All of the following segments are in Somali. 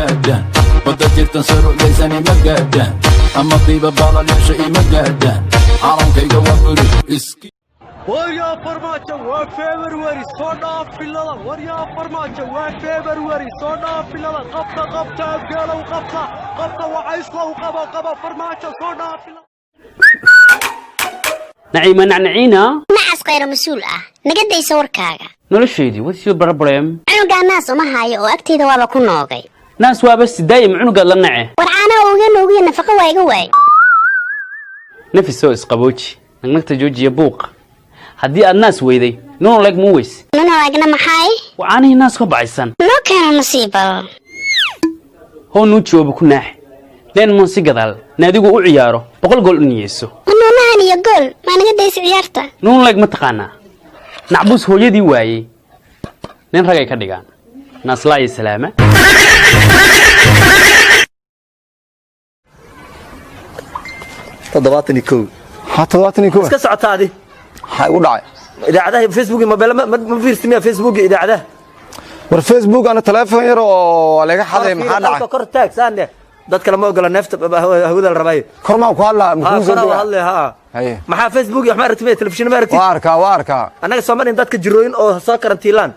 مقادان ودتي تنصر ليساني مقادان أما طيبة بالا ليشئي مقادان عرم كي جوابري اسكي وريا فرماجة وفبراير صودا في الليل وريا فرماجة وفبراير صودا في الليل قبطة قالوا قبطة وعيسوا وقبا فرماجة صودا في الليل نعيمة نعنعينا نعس غير مسؤول نقد يصور كاغا noloshaydii what's your problem cunuga naas uma hayo oo agteeda waaba ku noogay naas waa bas daayim cunuga la nace war caanaha uga noogiyo nafaqo waa iga waay nafisoo isqabooji nagnagta joojiya buuq haddii aad naas weyday nono leg mu weys nono legna maxay wacaanihii naas ka bacaysan noo keeno nasiiba hoo nuu joobo ku naax leen moon si gadaal naadigu u ciyaaro 100 gool u niyeeso nonahan iyo gool ma naga daysi ciyaarta nono leg ma taqaanaa nacbus hooyadii waayey nin ragay ka dhigaan naaslaayi salaama toddobaatani iska socotaadi maxay u dhacay idaacadaha Facebook ma fiirsimaa Facebook idaacadaha war Facebook ana telefoon yar oo laga xaday maxaa dhacay kor taag saande dad kale ma ogola neefta hawada la rabay kor ma ku hadlaa ma ku soo hadlay ha maxaa Facebook wax ma aragtay telefishin ma aragtay waarka anaga Soomaaliya dadka jirooyin oo soo karantiilaan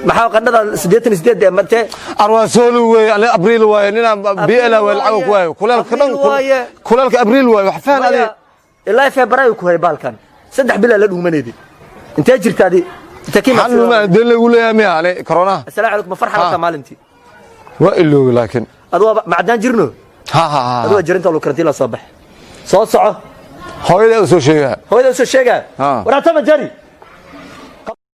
maxaa qandhada 88 mate arwa soo way abriil way nina biila wal awg way kulalka abriil way wax faan adi ilaa Febraayo ku hay balkan 3 bil la dhuumaneedi intee jirtaadi takiin ma dal lagu leeyahay ale corona assalaamu alaykum farxada maalintii wa iloo laakiin adoo macdaan jirno ha adoo jirinta loo karantiila soo bax soo soco hooyada soo sheega warata ma jari